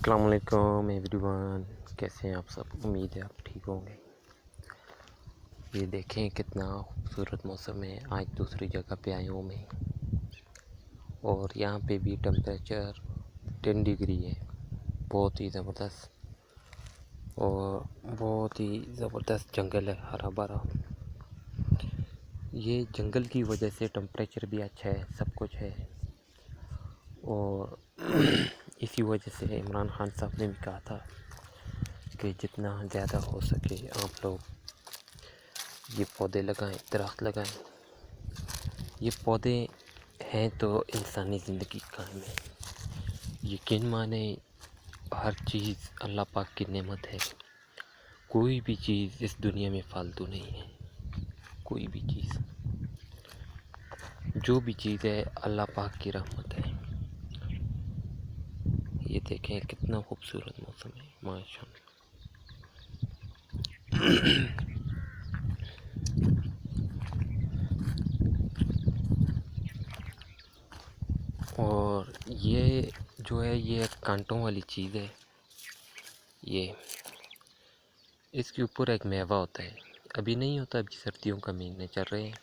السلام علیکم every one, کیسے ہیں آپ سب؟ امید ہے آپ ٹھیک ہوں گے۔ یہ دیکھیں کتنا خوبصورت موسم ہے۔ آج دوسری جگہ پہ آیا ہوں میں، اور یہاں پہ بھی ٹمپریچر 10 ڈگری ہے۔ بہت ہی زبردست، اور بہت ہی زبردست جنگل ہے، ہرا بھرا۔ یہ جنگل کی وجہ سے ٹمپریچر بھی اچھا ہے، سب کچھ ہے۔ اور اسی وجہ سے عمران خان صاحب نے بھی کہا تھا کہ جتنا زیادہ ہو سکے آپ لوگ یہ پودے لگائیں، درخت لگائیں۔ یہ پودے ہیں تو انسانی زندگی قائم ہے۔ یقین مانیں، ہر چیز اللہ پاک کی نعمت ہے۔ کوئی بھی چیز اس دنیا میں فالتو نہیں ہے۔ کوئی بھی چیز، جو بھی چیز ہے اللہ پاک کی رحمت ہے۔ یہ دیکھیں کتنا خوبصورت موسم ہے، ماشاءاللہ۔ اور یہ جو ہے یہ کانٹوں والی چیز ہے۔ یہ اس کے اوپر ایک میوہ ہوتا ہے، ابھی نہیں ہوتا، ابھی سردیوں کا مہینے چل رہے ہیں۔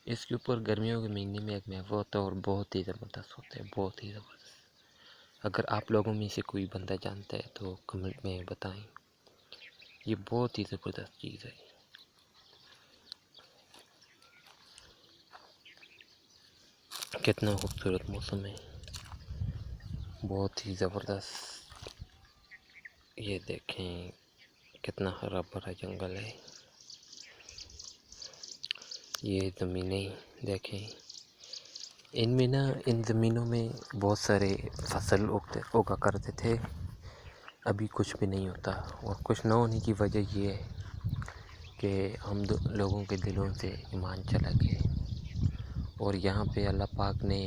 اس کے اوپر گرمیوں کے مہینے میں ایک میوہ ہوتا ہے، اور بہت ہی زبردست ہوتا ہے، بہت ہی زبردست۔ اگر آپ لوگوں میں سے کوئی بندہ جانتا ہے تو کمنٹ میں بتائیں۔ یہ بہت ہی زبردست چیز ہے۔ کتنا خوبصورت موسم ہے، بہت ہی زبردست۔ یہ دیکھیں کتنا ہرا بھرا جنگل ہے۔ یہ زمینیں دیکھیں، ان زمینوں میں بہت سارے فصل اگا کرتے تھے، ابھی کچھ بھی نہیں ہوتا۔ اور کچھ نہ ہونے کی وجہ یہ ہے کہ ہم لوگوں کے دلوں سے ایمان چلا گیا، اور یہاں پہ اللہ پاک نے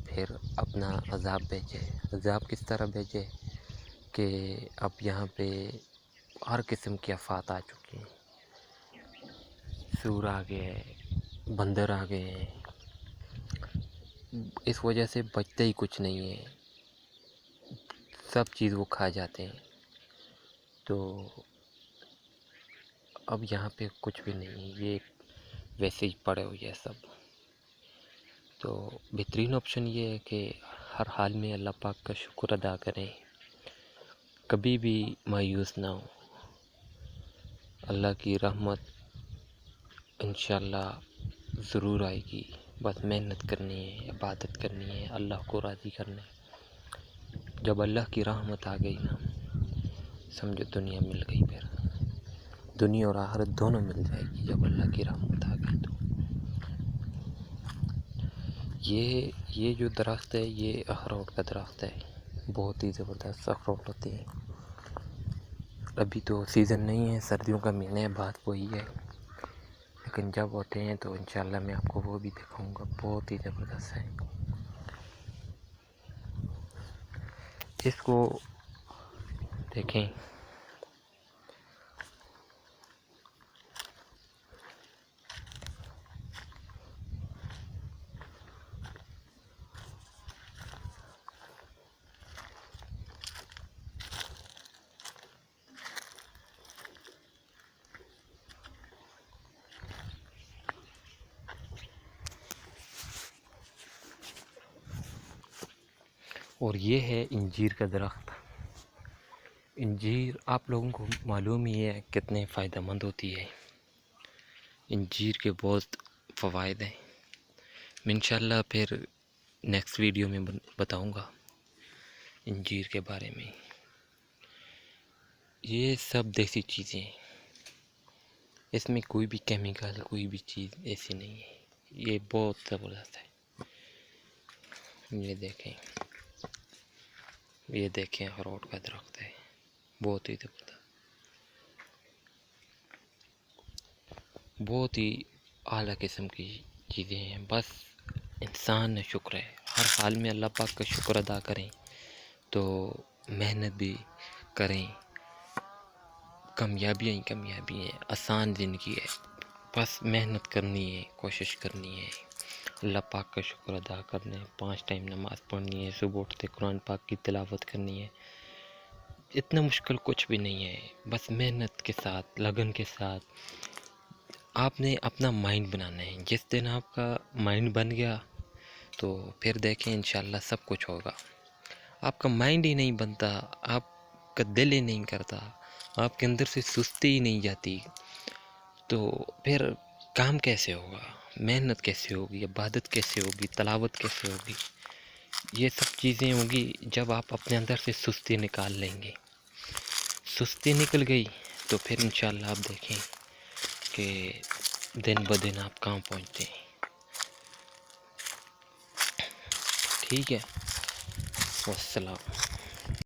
پھر اپنا عذاب بھیجے۔ عذاب کس طرح بھیجے کہ اب یہاں پہ ہر قسم کی آفات آ چکی ہیں۔ سور آ گئے ہیں، بندر آ گئے ہیں، اس وجہ سے بچتا ہی کچھ نہیں ہے، سب چیز وہ کھا جاتے ہیں۔ تو اب یہاں پہ کچھ بھی نہیں ہے، یہ ویسے ہی پڑے ہوئے ہیں سب۔ تو بہترین آپشن یہ ہے کہ ہر حال میں اللہ پاک کا شکر ادا کریں، کبھی بھی مایوس نہ ہو۔ اللہ کی رحمت انشاءاللہ ضرور آئے گی، بس محنت کرنی ہے، عبادت کرنی ہے، اللہ کو راضی کرنا ہے۔ جب اللہ کی رحمت آ گئی نا، سمجھو دنیا مل گئی، پھر دنیا اور آخرت دونوں مل جائے گی جب اللہ کی رحمت آ گئی تو۔ یہ جو درخت ہے یہ اخروٹ کا درخت ہے، بہت ہی زبردست اخروٹ ہوتے ہیں۔ ابھی تو سیزن نہیں ہے، سردیوں کا مہینہ ہے، بات وہی ہے، لیکن جب ہوتے ہیں تو انشاءاللہ میں آپ کو وہ بھی دکھاؤں گا، بہت ہی زبردست ہے۔ اس کو دیکھیں، اور یہ ہے انجیر کا درخت۔ انجیر آپ لوگوں کو معلوم ہی ہے کتنے فائدہ مند ہوتی ہے۔ انجیر کے بہت فوائد ہیں، میں انشاءاللہ پھر نیکسٹ ویڈیو میں بتاؤں گا انجیر کے بارے میں۔ یہ سب دیسی چیزیں ہیں، اس میں کوئی بھی کیمیکل، کوئی بھی چیز ایسی نہیں ہے، یہ بہت زبردست ہے۔ یہ دیکھیں اخروٹ کا درخت ہے، بہت ہی زبردست، بہت ہی اعلیٰ قسم کی چیزیں ہیں۔ بس انسان نے شکر ہے، ہر حال میں اللہ پاک کا شکر ادا کریں، تو محنت بھی کریں، کامیابیاں ہی کامیابی ہیں، آسان زندگی ہے، بس محنت کرنی ہے، کوشش کرنی ہے، اللہ پاک کا شکر ادا کرنا ہے، 5 ٹائم نماز پڑھنی ہے، صبح اٹھتے قرآن پاک کی تلاوت کرنی ہے، اتنا مشکل کچھ بھی نہیں ہے، بس محنت کے ساتھ، لگن کے ساتھ آپ نے اپنا مائنڈ بنانا ہے. جس دن آپ کا مائنڈ بن گیا تو پھر دیکھیں انشاءاللہ سب کچھ ہوگا. آپ کا مائنڈ ہی نہیں بنتا، آپ کا دل ہی نہیں کرتا، آپ کے اندر سے سستی ہی نہیں جاتی، تو پھر کام کیسے ہوگا، محنت کیسے ہوگی، عبادت کیسے ہوگی، تلاوت کیسے ہوگی؟ یہ سب چیزیں ہوگی جب آپ اپنے اندر سے سستی نکال لیں گے. سستی نکل گئی تو پھر انشاءاللہ آپ دیکھیں کہ دن بدن آپ کہاں پہنچتے ہیں. ٹھیک ہے، والسلام.